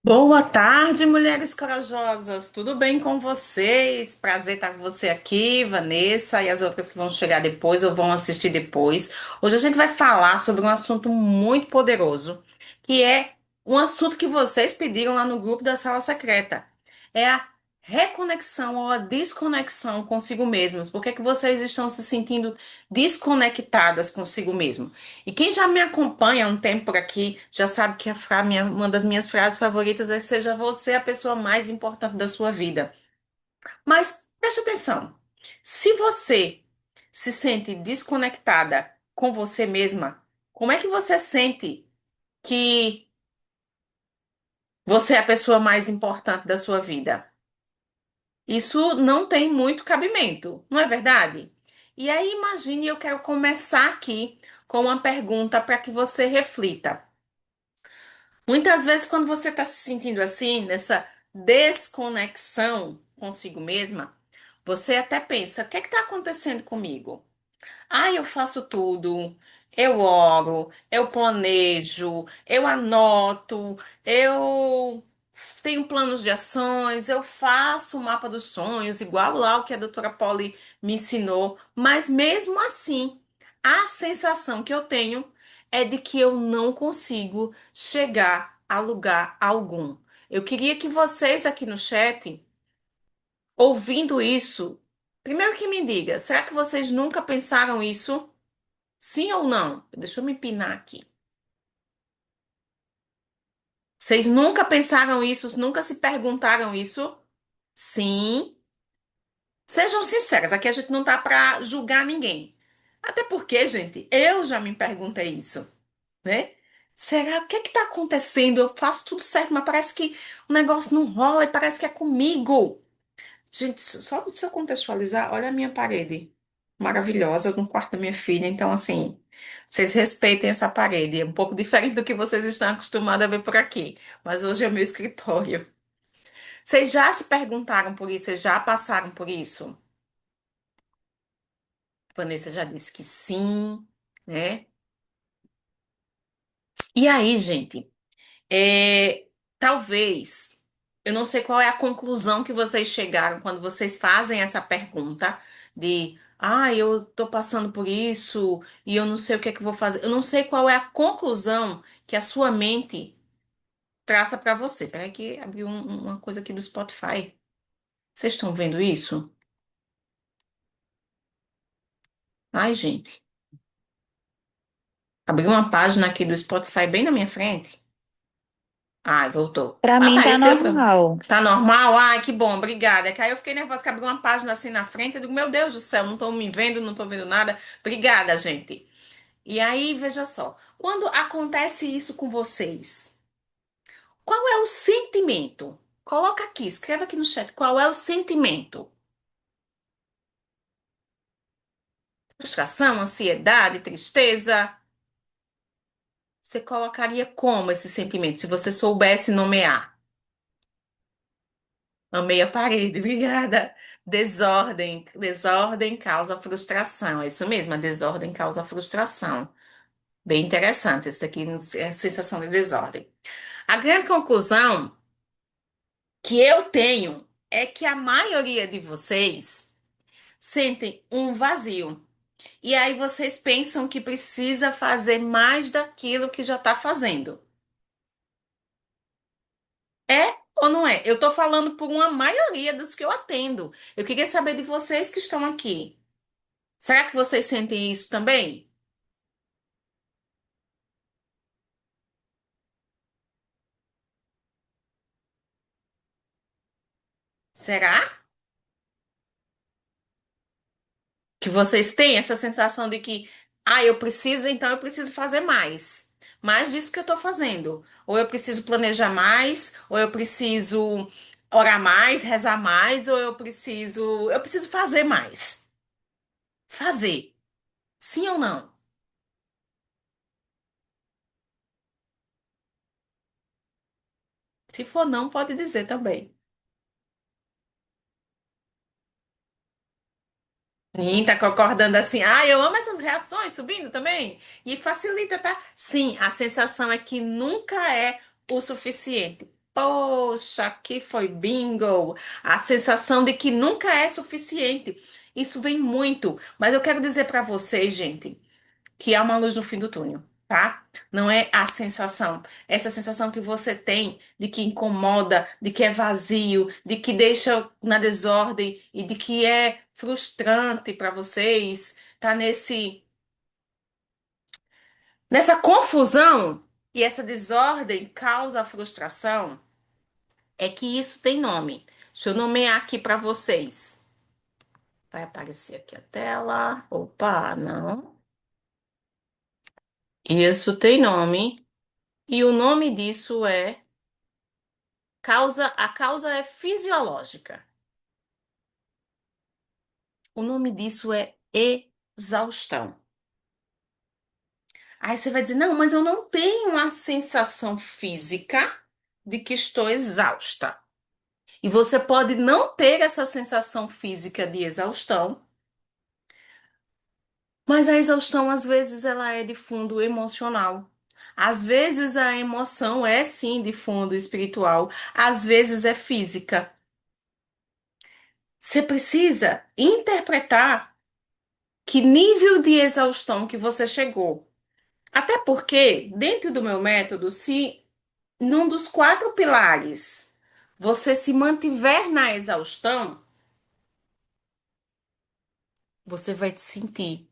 Boa tarde, mulheres corajosas. Tudo bem com vocês? Prazer estar com você aqui, Vanessa, e as outras que vão chegar depois ou vão assistir depois. Hoje a gente vai falar sobre um assunto muito poderoso, que é um assunto que vocês pediram lá no grupo da Sala Secreta. É a reconexão ou a desconexão consigo mesmos. Por que que vocês estão se sentindo desconectadas consigo mesmo? E quem já me acompanha há um tempo por aqui já sabe que uma das minhas frases favoritas é: seja você a pessoa mais importante da sua vida. Mas preste atenção: se você se sente desconectada com você mesma, como é que você sente que você é a pessoa mais importante da sua vida? Isso não tem muito cabimento, não é verdade? E aí, imagine, eu quero começar aqui com uma pergunta para que você reflita. Muitas vezes, quando você está se sentindo assim, nessa desconexão consigo mesma, você até pensa: o que está acontecendo comigo? Ah, eu faço tudo. Eu oro, eu planejo, eu anoto, eu tenho planos de ações, eu faço o mapa dos sonhos, igual lá o que a doutora Polly me ensinou. Mas mesmo assim, a sensação que eu tenho é de que eu não consigo chegar a lugar algum. Eu queria que vocês aqui no chat, ouvindo isso, primeiro que me diga, será que vocês nunca pensaram isso? Sim ou não? Deixa eu me pinar aqui. Vocês nunca pensaram isso? Nunca se perguntaram isso? Sim. Sejam sinceras, aqui a gente não tá para julgar ninguém. Até porque, gente, eu já me perguntei isso, né? Será o que é que tá acontecendo? Eu faço tudo certo, mas parece que o negócio não rola e parece que é comigo. Gente, só se eu contextualizar, olha a minha parede. Maravilhosa, no quarto da minha filha. Então, assim, vocês respeitem essa parede. É um pouco diferente do que vocês estão acostumados a ver por aqui. Mas hoje é meu escritório. Vocês já se perguntaram por isso? Vocês já passaram por isso? Vanessa já disse que sim, né? E aí, gente? Talvez, eu não sei qual é a conclusão que vocês chegaram quando vocês fazem essa pergunta de, eu tô passando por isso e eu não sei o que é que eu vou fazer. Eu não sei qual é a conclusão que a sua mente traça para você. Peraí que abriu uma coisa aqui do Spotify. Vocês estão vendo isso? Ai, gente. Abriu uma página aqui do Spotify bem na minha frente. Ai, voltou. Pra mim tá Apareceu pra... normal. Tá normal? Ai, que bom, obrigada. É que aí eu fiquei nervosa que abriu uma página assim na frente. Eu digo, meu Deus do céu, não tô me vendo, não tô vendo nada. Obrigada, gente. E aí, veja só. Quando acontece isso com vocês, qual é o sentimento? Coloca aqui, escreva aqui no chat. Qual é o sentimento? Frustração, ansiedade, tristeza? Você colocaria como esse sentimento, se você soubesse nomear? Amei a parede, obrigada. Desordem. Desordem causa frustração. É isso mesmo, a desordem causa frustração. Bem interessante, isso aqui é a sensação de desordem. A grande conclusão que eu tenho é que a maioria de vocês sentem um vazio. E aí vocês pensam que precisa fazer mais daquilo que já está fazendo. É ou não é? Eu estou falando por uma maioria dos que eu atendo. Eu queria saber de vocês que estão aqui. Será que vocês sentem isso também? Será que vocês têm essa sensação de que, eu preciso, então eu preciso fazer mais. Mais disso que eu estou fazendo. Ou eu preciso planejar mais, ou eu preciso orar mais, rezar mais, ou eu preciso fazer mais. Fazer. Sim ou não? Se for não, pode dizer também. Sim, tá concordando assim. Eu amo essas reações subindo também. E facilita, tá? Sim, a sensação é que nunca é o suficiente. poxa, aqui foi bingo. A sensação de que nunca é suficiente. Isso vem muito. Mas eu quero dizer para vocês, gente, que há uma luz no fim do túnel, tá? Não é a sensação. Essa sensação que você tem de que incomoda, de que é vazio, de que deixa na desordem e de que é frustrante para vocês, tá nessa confusão e essa desordem causa frustração, é que isso tem nome. Deixa eu nomear aqui para vocês. Vai aparecer aqui a tela. Opa, não. Isso tem nome. E o nome disso é a causa é fisiológica. O nome disso é exaustão. Aí você vai dizer: "Não, mas eu não tenho a sensação física de que estou exausta". E você pode não ter essa sensação física de exaustão, mas a exaustão às vezes ela é de fundo emocional. Às vezes a emoção é sim de fundo espiritual, às vezes é física. Você precisa interpretar que nível de exaustão que você chegou. Até porque, dentro do meu método, se num dos quatro pilares você se mantiver na exaustão, você vai te sentir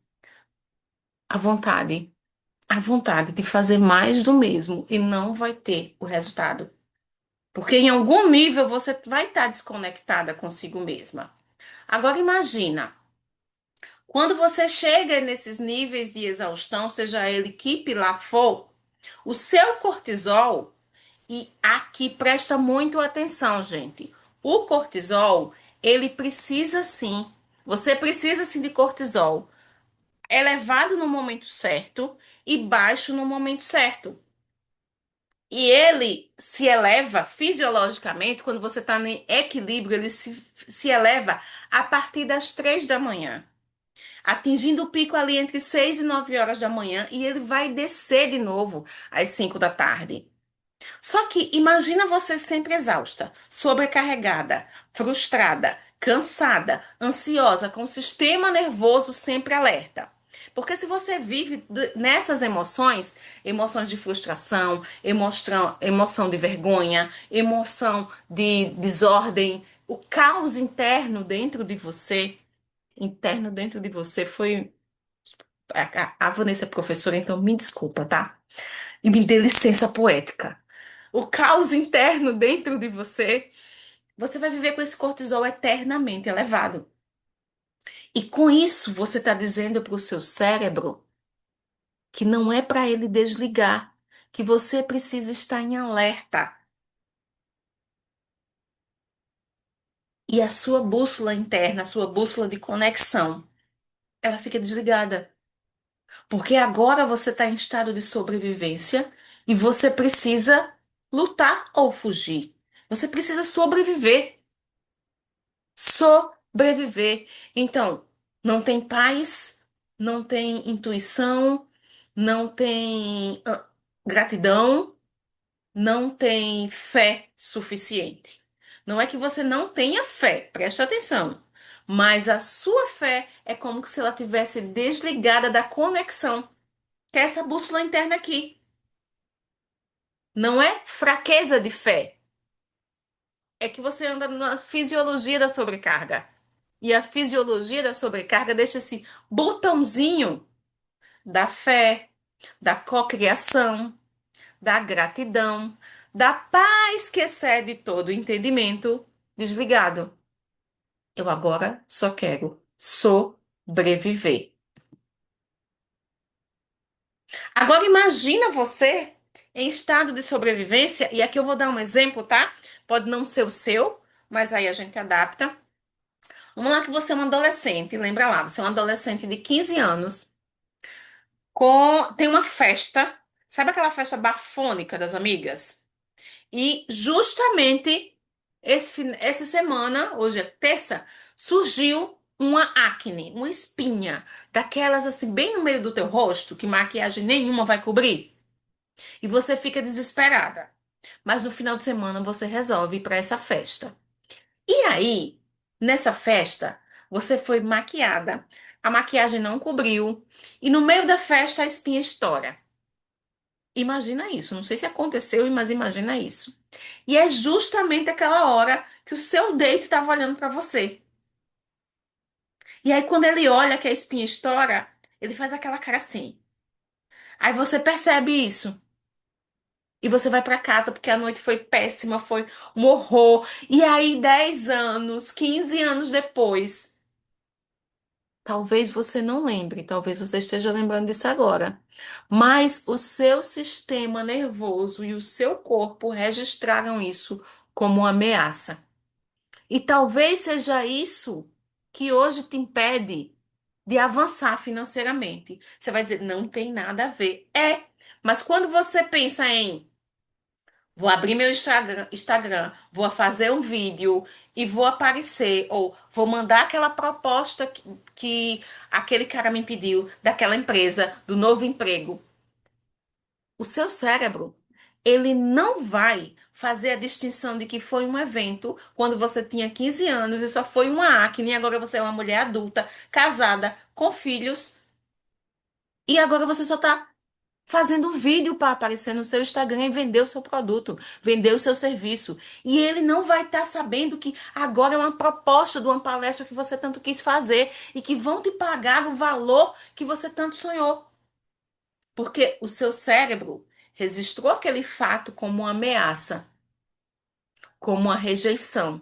à vontade de fazer mais do mesmo e não vai ter o resultado. Porque em algum nível você vai estar desconectada consigo mesma. Agora imagina, quando você chega nesses níveis de exaustão, seja ele que pilar for, o seu cortisol, e aqui presta muito atenção, gente. O cortisol, ele precisa sim, você precisa sim de cortisol elevado no momento certo e baixo no momento certo. E ele se eleva fisiologicamente, quando você está em equilíbrio, ele se eleva a partir das 3 da manhã, atingindo o pico ali entre 6 e 9 horas da manhã, e ele vai descer de novo às 5 da tarde. Só que imagina você sempre exausta, sobrecarregada, frustrada, cansada, ansiosa, com o sistema nervoso sempre alerta. Porque se você vive nessas emoções, emoções de frustração, emoção de vergonha, emoção de desordem, o caos interno dentro de você foi. A Vanessa é professora, então me desculpa, tá? E me dê licença poética. O caos interno dentro de você, você vai viver com esse cortisol eternamente elevado. E com isso, você está dizendo para o seu cérebro que não é para ele desligar, que você precisa estar em alerta. E a sua bússola interna, a sua bússola de conexão, ela fica desligada. Porque agora você está em estado de sobrevivência e você precisa lutar ou fugir. Você precisa sobreviver. Sobreviver. Então, não tem paz, não tem intuição, não tem gratidão, não tem fé suficiente. Não é que você não tenha fé, preste atenção. Mas a sua fé é como se ela tivesse desligada da conexão, que é essa bússola interna aqui. Não é fraqueza de fé, é que você anda na fisiologia da sobrecarga. E a fisiologia da sobrecarga deixa esse botãozinho da fé, da cocriação, da gratidão, da paz que excede todo o entendimento desligado. Eu agora só quero sobreviver. Agora imagina você em estado de sobrevivência, e aqui eu vou dar um exemplo, tá? Pode não ser o seu, mas aí a gente adapta. Vamos lá que você é um adolescente, lembra lá, você é um adolescente de 15 anos, tem uma festa, sabe aquela festa bafônica das amigas? E justamente essa semana, hoje é terça, surgiu uma acne, uma espinha, daquelas assim, bem no meio do teu rosto, que maquiagem nenhuma vai cobrir. E você fica desesperada. mas no final de semana você resolve ir para essa festa. E aí, nessa festa, você foi maquiada, a maquiagem não cobriu, e no meio da festa a espinha estoura. Imagina isso, não sei se aconteceu, mas imagina isso. E é justamente aquela hora que o seu date estava olhando para você. E aí, quando ele olha que a espinha estoura, ele faz aquela cara assim. Aí você percebe isso. E você vai para casa porque a noite foi péssima, foi um horror. E aí, 10 anos, 15 anos depois, talvez você não lembre, talvez você esteja lembrando disso agora. Mas o seu sistema nervoso e o seu corpo registraram isso como uma ameaça. E talvez seja isso que hoje te impede de avançar financeiramente. Você vai dizer, não tem nada a ver. É, mas quando você pensa em vou abrir meu Instagram, vou fazer um vídeo e vou aparecer, ou vou mandar aquela proposta que aquele cara me pediu, daquela empresa, do novo emprego. O seu cérebro, ele não vai fazer a distinção de que foi um evento quando você tinha 15 anos e só foi uma acne, e agora você é uma mulher adulta, casada, com filhos, e agora você só está fazendo um vídeo para aparecer no seu Instagram e vender o seu produto, vender o seu serviço. E ele não vai estar sabendo que agora é uma proposta de uma palestra que você tanto quis fazer e que vão te pagar o valor que você tanto sonhou. Porque o seu cérebro registrou aquele fato como uma ameaça, como uma rejeição.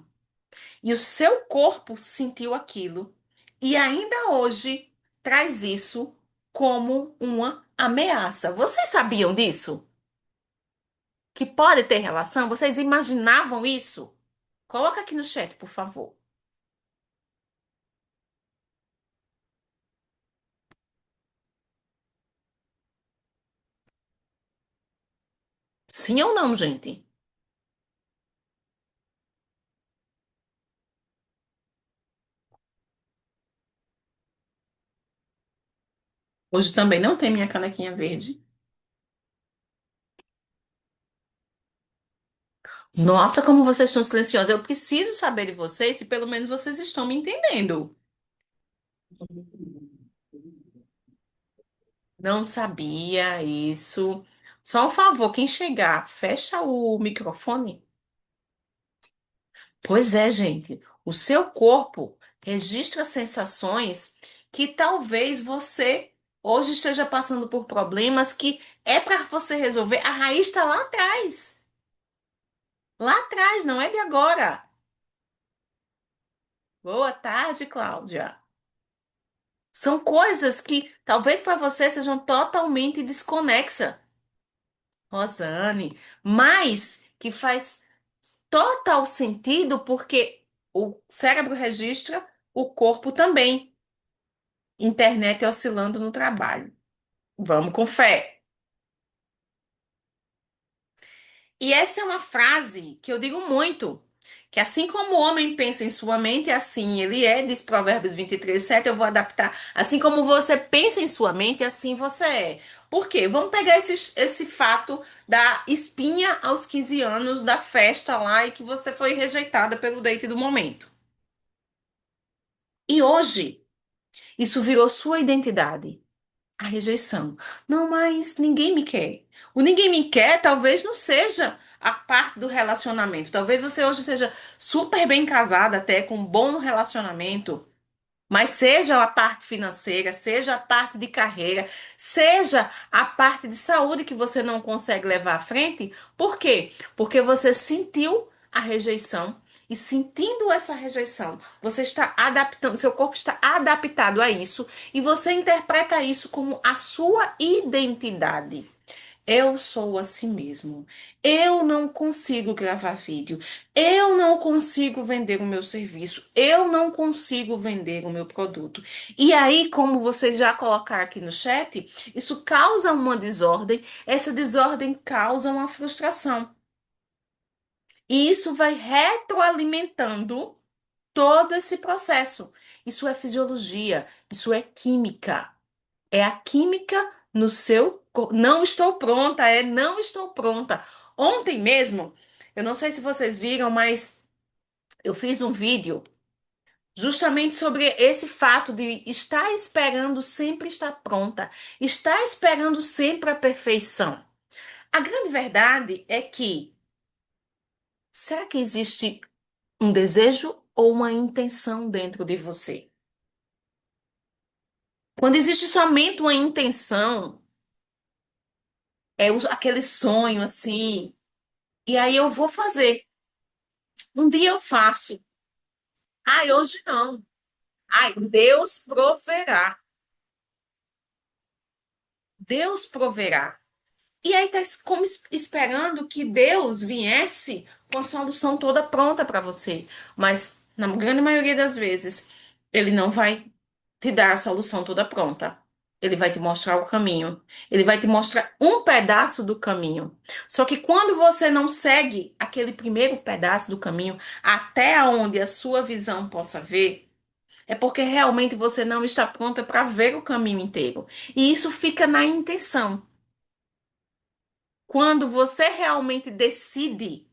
E o seu corpo sentiu aquilo e ainda hoje traz isso como uma ameaça. Vocês sabiam disso? Que pode ter relação? Vocês imaginavam isso? Coloca aqui no chat, por favor. Sim ou não, gente? Hoje também não tem minha canequinha verde. Nossa, como vocês estão silenciosos. Eu preciso saber de vocês se pelo menos vocês estão me entendendo. Não sabia isso. Só um favor, quem chegar, fecha o microfone. Pois é, gente. O seu corpo registra sensações que talvez você hoje esteja passando por problemas que é para você resolver. A raiz está lá atrás. Lá atrás, não é de agora. Boa tarde, Cláudia. São coisas que talvez para você sejam totalmente desconexa, Rosane, mas que faz total sentido porque o cérebro registra, o corpo também. Internet oscilando no trabalho. Vamos com fé. E essa é uma frase que eu digo muito, que assim como o homem pensa em sua mente, assim ele é, diz Provérbios 23:7, eu vou adaptar. Assim como você pensa em sua mente, assim você é. Por quê? Vamos pegar esse fato da espinha aos 15 anos, da festa lá, e que você foi rejeitada pelo date do momento. E hoje, isso virou sua identidade. A rejeição. Não, mas ninguém me quer. O ninguém me quer talvez não seja a parte do relacionamento. Talvez você hoje seja super bem casada, até com um bom relacionamento. Mas seja a parte financeira, seja a parte de carreira, seja a parte de saúde que você não consegue levar à frente, por quê? Porque você sentiu a rejeição e sentindo essa rejeição, você está adaptando, seu corpo está adaptado a isso e você interpreta isso como a sua identidade. Eu sou assim mesmo. Eu não consigo gravar vídeo. Eu não consigo vender o meu serviço. Eu não consigo vender o meu produto. E aí, como vocês já colocaram aqui no chat, isso causa uma desordem. Essa desordem causa uma frustração. E isso vai retroalimentando todo esse processo. Isso é fisiologia, isso é química. É a química no seu Não estou pronta, não estou pronta. Ontem mesmo, eu não sei se vocês viram, mas eu fiz um vídeo justamente sobre esse fato de estar esperando sempre estar pronta, estar esperando sempre a perfeição. A grande verdade é que, será que existe um desejo ou uma intenção dentro de você? Quando existe somente uma intenção, aquele sonho assim, e aí eu vou fazer. Um dia eu faço. Ai, hoje não. Ai, Deus proverá. Deus proverá. E aí tá como esperando que Deus viesse com a solução toda pronta para você. Mas na grande maioria das vezes, ele não vai te dar a solução toda pronta. Ele vai te mostrar o caminho. Ele vai te mostrar um pedaço do caminho. Só que quando você não segue aquele primeiro pedaço do caminho até onde a sua visão possa ver, é porque realmente você não está pronta para ver o caminho inteiro. E isso fica na intenção. Quando você realmente decide,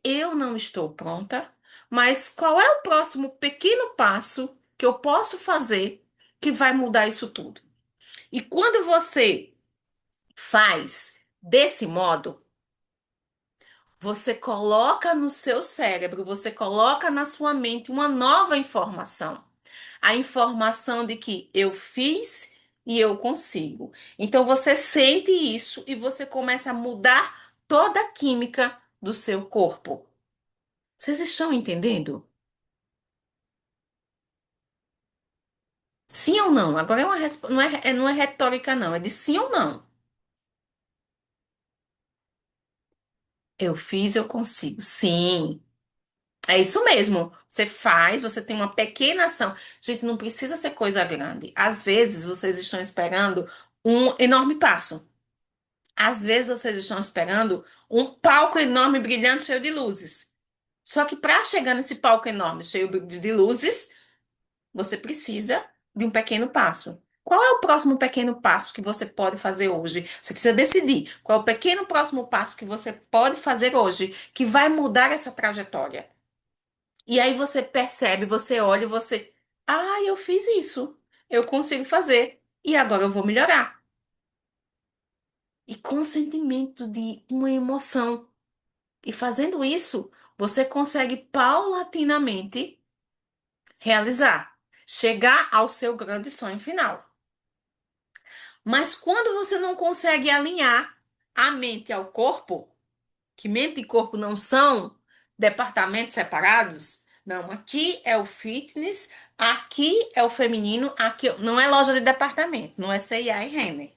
eu não estou pronta, mas qual é o próximo pequeno passo que eu posso fazer que vai mudar isso tudo? E quando você faz desse modo, você coloca no seu cérebro, você coloca na sua mente uma nova informação. A informação de que eu fiz e eu consigo. Então você sente isso e você começa a mudar toda a química do seu corpo. Vocês estão entendendo? Sim ou não? Agora é uma não é retórica, não. É de sim ou não. Eu fiz, eu consigo. Sim. É isso mesmo. Você faz, você tem uma pequena ação. Gente, não precisa ser coisa grande. Às vezes vocês estão esperando um enorme passo. Às vezes vocês estão esperando um palco enorme, brilhante, cheio de luzes. Só que para chegar nesse palco enorme, cheio de luzes, você precisa de um pequeno passo. Qual é o próximo pequeno passo que você pode fazer hoje? Você precisa decidir qual é o pequeno próximo passo que você pode fazer hoje que vai mudar essa trajetória. E aí você percebe, você olha, e você, eu fiz isso. Eu consigo fazer. E agora eu vou melhorar. E com sentimento de uma emoção. E fazendo isso, você consegue paulatinamente realizar, chegar ao seu grande sonho final. Mas quando você não consegue alinhar a mente ao corpo, que mente e corpo não são departamentos separados, não, aqui é o fitness, aqui é o feminino, aqui não é loja de departamento, não é C&A e Renner.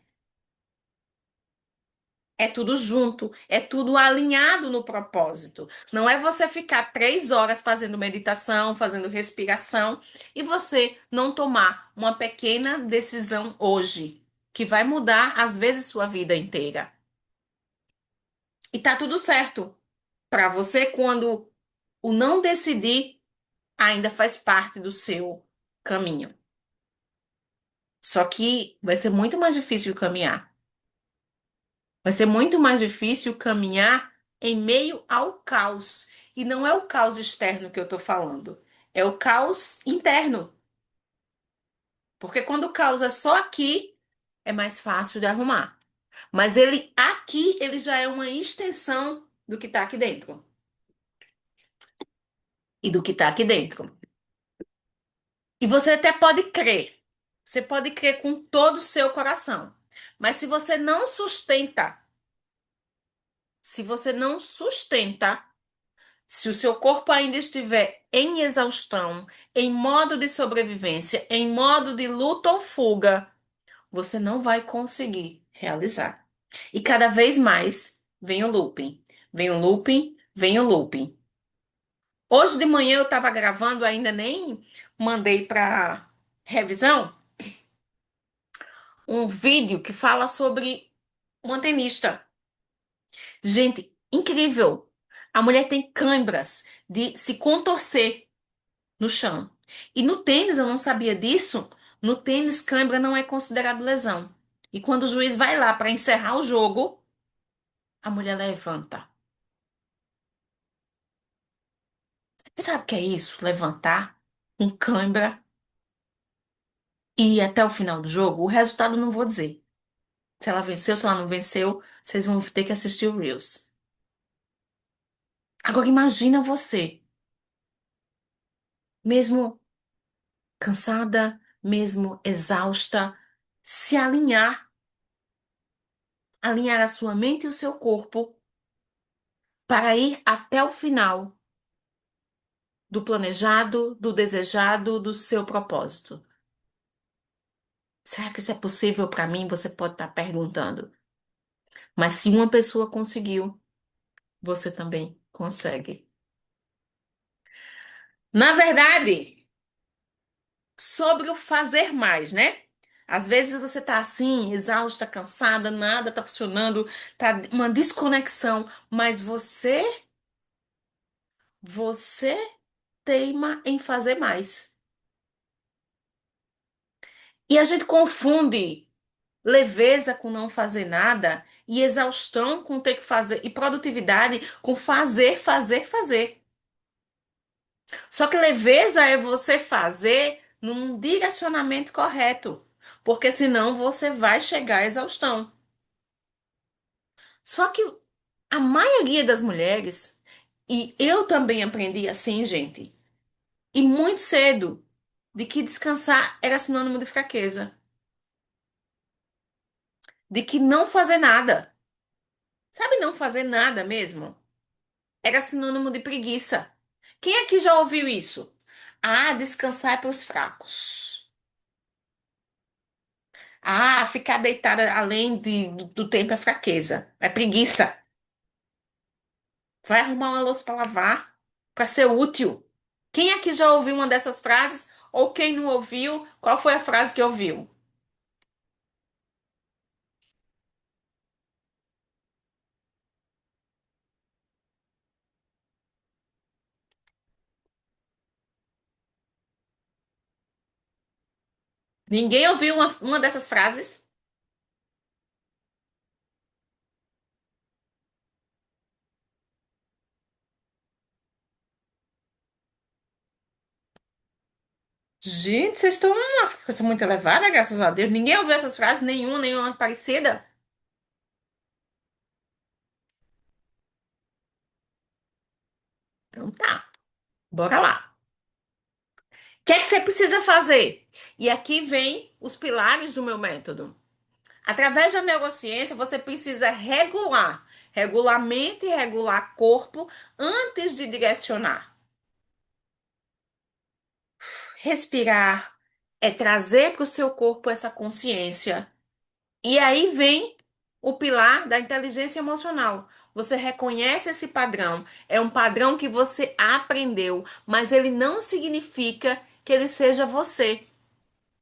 É tudo junto, é tudo alinhado no propósito. Não é você ficar 3 horas fazendo meditação, fazendo respiração e você não tomar uma pequena decisão hoje, que vai mudar, às vezes, sua vida inteira. E tá tudo certo para você quando o não decidir ainda faz parte do seu caminho. Só que vai ser muito mais difícil caminhar. Vai ser muito mais difícil caminhar em meio ao caos. E não é o caos externo que eu estou falando, é o caos interno. Porque quando o caos é só aqui, é mais fácil de arrumar. Mas ele aqui, ele já é uma extensão do que está aqui dentro. E do que está aqui dentro. E você até pode crer. Você pode crer com todo o seu coração. Mas se você não sustenta, se você não sustenta, se o seu corpo ainda estiver em exaustão, em modo de sobrevivência, em modo de luta ou fuga, você não vai conseguir realizar. E cada vez mais vem o looping. Vem o looping, vem o looping. Hoje de manhã eu estava gravando, ainda nem mandei para revisão, um vídeo que fala sobre uma tenista. Gente, incrível! A mulher tem câimbras de se contorcer no chão. E no tênis, eu não sabia disso. No tênis, cãibra não é considerado lesão. E quando o juiz vai lá para encerrar o jogo, a mulher levanta. Você sabe o que é isso? Levantar, um cãibra e ir até o final do jogo? O resultado eu não vou dizer. Se ela venceu, se ela não venceu, vocês vão ter que assistir o Reels. Agora imagina você, mesmo cansada, mesmo exausta, se alinhar a sua mente e o seu corpo para ir até o final do planejado, do desejado, do seu propósito. Será que isso é possível para mim? Você pode estar perguntando. Mas se uma pessoa conseguiu, você também consegue. Na verdade, sobre o fazer mais, né? Às vezes você tá assim, exausta, cansada, nada tá funcionando, tá uma desconexão, mas você teima em fazer mais. E a gente confunde leveza com não fazer nada e exaustão com ter que fazer e produtividade com fazer, fazer, fazer. Só que leveza é você fazer num direcionamento correto, porque senão você vai chegar à exaustão. Só que a maioria das mulheres, e eu também aprendi assim, gente, e muito cedo, de que descansar era sinônimo de fraqueza, de que não fazer nada, sabe, não fazer nada mesmo, era sinônimo de preguiça. Quem aqui já ouviu isso? Ah, descansar é para os fracos. Ah, ficar deitada além do tempo é fraqueza, é preguiça. Vai arrumar uma louça para lavar, para ser útil. Quem aqui já ouviu uma dessas frases? Ou quem não ouviu, qual foi a frase que ouviu? O Ninguém ouviu uma dessas frases? Gente, vocês estão numa frequência muito elevada, graças a Deus. Ninguém ouviu essas frases, nenhuma parecida. Então tá, bora lá. O que é que você precisa fazer? E aqui vem os pilares do meu método. Através da neurociência, você precisa regular mente e regular corpo antes de direcionar. Respirar é trazer para o seu corpo essa consciência. E aí vem o pilar da inteligência emocional. Você reconhece esse padrão. É um padrão que você aprendeu, mas ele não significa que ele seja você.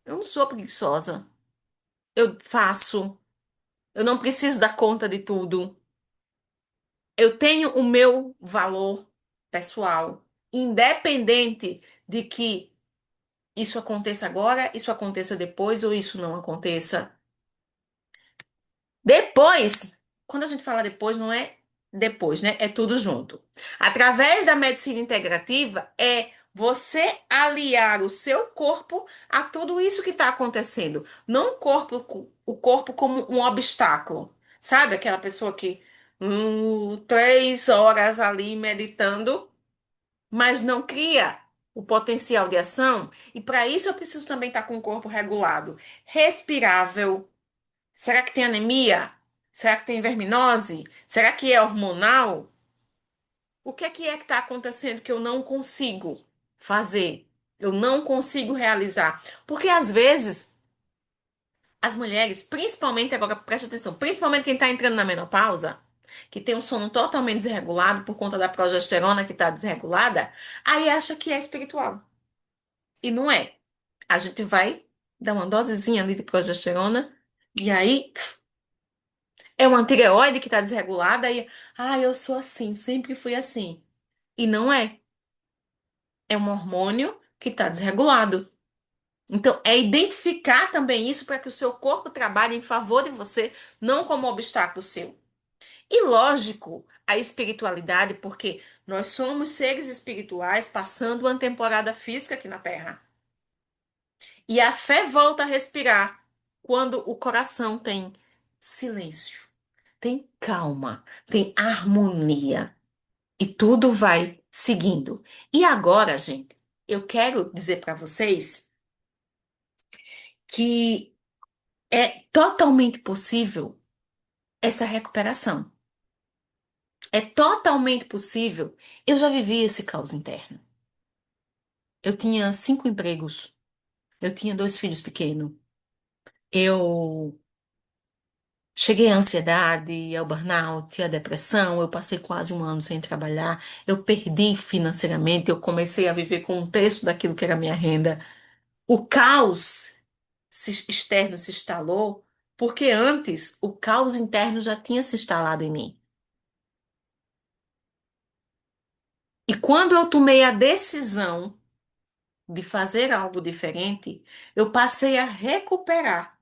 Eu não sou preguiçosa. Eu faço. Eu não preciso dar conta de tudo. Eu tenho o meu valor pessoal, independente de que isso aconteça agora, isso aconteça depois ou isso não aconteça. Depois, quando a gente fala depois, não é depois, né? É tudo junto. Através da medicina integrativa, é você aliar o seu corpo a tudo isso que está acontecendo. Não o corpo como um obstáculo. Sabe? Aquela pessoa que 3 horas ali meditando, mas não cria o potencial de ação. E para isso eu preciso também estar com o corpo regulado, respirável. Será que tem anemia? Será que tem verminose? Será que é hormonal? O que é que está acontecendo que eu não consigo fazer? Eu não consigo realizar? Porque às vezes as mulheres, principalmente agora, preste atenção, principalmente quem está entrando na menopausa, que tem um sono totalmente desregulado por conta da progesterona que está desregulada, aí acha que é espiritual. E não é. A gente vai dar uma dosezinha ali de progesterona e aí é uma tireoide que está desregulada e, eu sou assim, sempre fui assim. E não é. É um hormônio que está desregulado. Então, é identificar também isso para que o seu corpo trabalhe em favor de você, não como obstáculo seu. E lógico, a espiritualidade, porque nós somos seres espirituais passando uma temporada física aqui na Terra. E a fé volta a respirar quando o coração tem silêncio, tem calma, tem harmonia e tudo vai seguindo. E agora, gente, eu quero dizer para vocês que é totalmente possível essa recuperação. É totalmente possível. Eu já vivi esse caos interno. Eu tinha 5 empregos. Eu tinha 2 filhos pequenos. Eu cheguei à ansiedade, ao burnout, à depressão. Eu passei quase um ano sem trabalhar. Eu perdi financeiramente. Eu comecei a viver com 1/3 daquilo que era a minha renda. O caos externo se instalou porque antes o caos interno já tinha se instalado em mim. E quando eu tomei a decisão de fazer algo diferente, eu passei a recuperar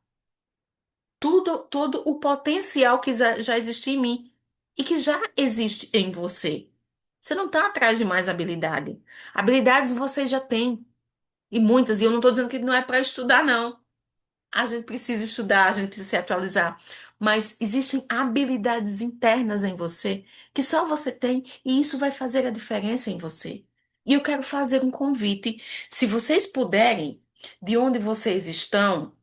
todo o potencial que já existia em mim e que já existe em você. Você não está atrás de mais habilidade. Habilidades você já tem, e muitas, e eu não estou dizendo que não é para estudar, não. A gente precisa estudar, a gente precisa se atualizar. Mas existem habilidades internas em você que só você tem, e isso vai fazer a diferença em você. E eu quero fazer um convite. Se vocês puderem, de onde vocês estão,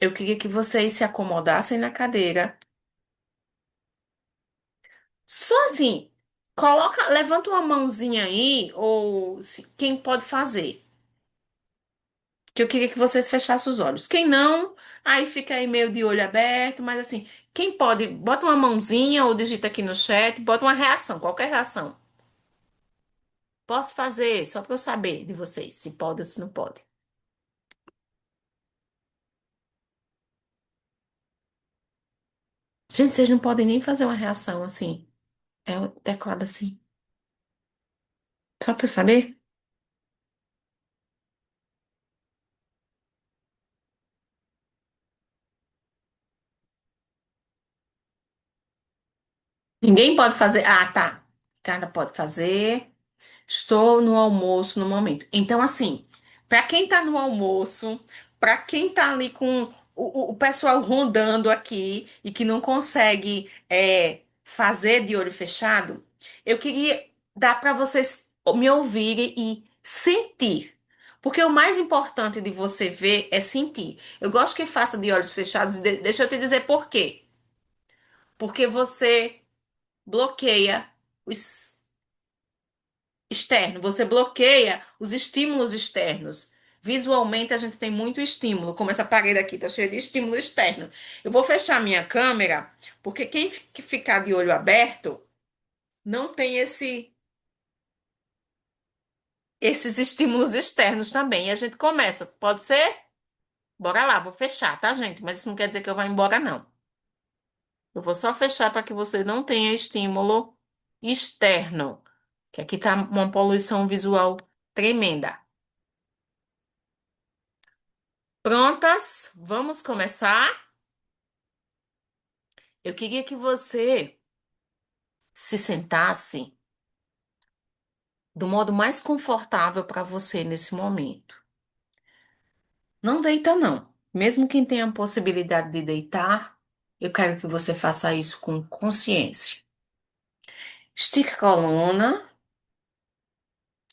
eu queria que vocês se acomodassem na cadeira. Só assim, levanta uma mãozinha aí, ou quem pode fazer. Que eu queria que vocês fechassem os olhos. Quem não, aí fica aí meio de olho aberto, mas assim, quem pode, bota uma mãozinha ou digita aqui no chat, bota uma reação, qualquer reação. Posso fazer, só para eu saber de vocês, se pode ou se não pode. Gente, vocês não podem nem fazer uma reação assim. É um teclado assim. Só para eu saber. Ninguém pode fazer. Ah, tá. Cada pode fazer. Estou no almoço no momento. Então, assim, para quem está no almoço, para quem está ali com o pessoal rondando aqui e que não consegue fazer de olho fechado, eu queria dar para vocês me ouvirem e sentir. Porque o mais importante de você ver é sentir. Eu gosto que faça de olhos fechados, e deixa eu te dizer por quê. Porque você bloqueia os externo, você bloqueia os estímulos externos. Visualmente, a gente tem muito estímulo, como essa parede aqui está cheia de estímulo externo. Eu vou fechar minha câmera, porque quem ficar de olho aberto não tem esses estímulos externos também. E a gente começa, pode ser? Bora lá, vou fechar, tá, gente? Mas isso não quer dizer que eu vá embora, não. Eu vou só fechar para que você não tenha estímulo externo, que aqui tá uma poluição visual tremenda. Prontas? Vamos começar? Eu queria que você se sentasse do modo mais confortável para você nesse momento. Não deita, não. Mesmo quem tenha a possibilidade de deitar, eu quero que você faça isso com consciência. Estique a coluna.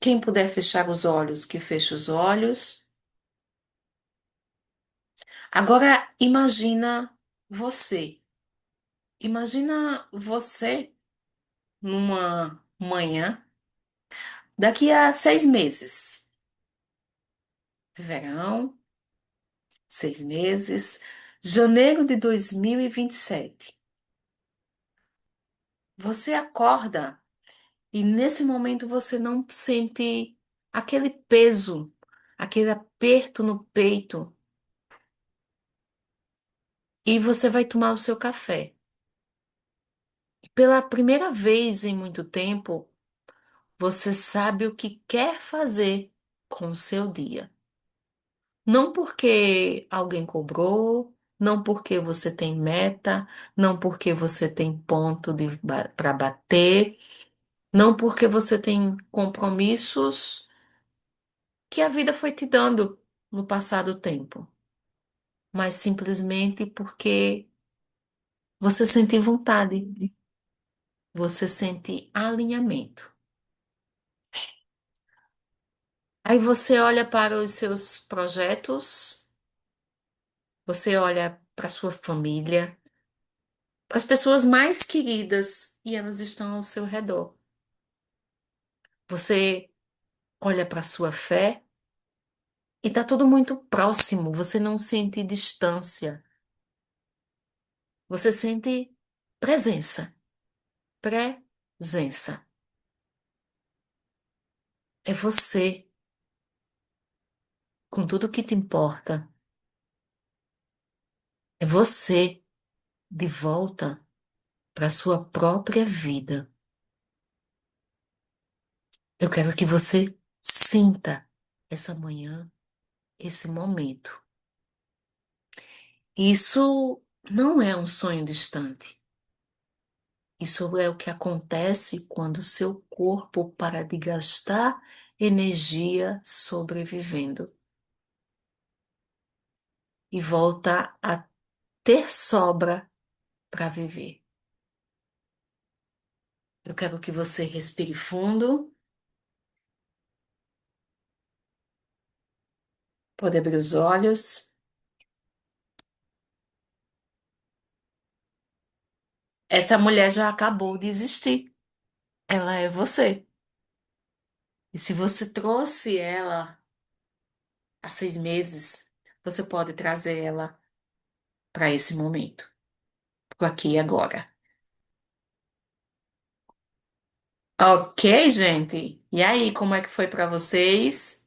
Quem puder fechar os olhos, que feche os olhos. Agora, imagina você. Imagina você numa manhã daqui a 6 meses. Verão. 6 meses, janeiro de 2027. Você acorda e nesse momento você não sente aquele peso, aquele aperto no peito e você vai tomar o seu café. E pela primeira vez em muito tempo, você sabe o que quer fazer com o seu dia. Não porque alguém cobrou, não porque você tem meta, não porque você tem ponto para bater, não porque você tem compromissos que a vida foi te dando no passado tempo, mas simplesmente porque você sente vontade, você sente alinhamento. Aí você olha para os seus projetos, você olha para sua família, para as pessoas mais queridas e elas estão ao seu redor. Você olha para a sua fé e está tudo muito próximo, você não sente distância, você sente presença. Presença. É você com tudo que te importa. É você de volta para sua própria vida. Eu quero que você sinta essa manhã, esse momento. Isso não é um sonho distante. Isso é o que acontece quando o seu corpo para de gastar energia sobrevivendo e volta a ter sobra para viver. Eu quero que você respire fundo, pode abrir os olhos. Essa mulher já acabou de existir. Ela é você. E se você trouxe ela há 6 meses, você pode trazer ela para esse momento, pro aqui e agora. Ok, gente? E aí, como é que foi para vocês?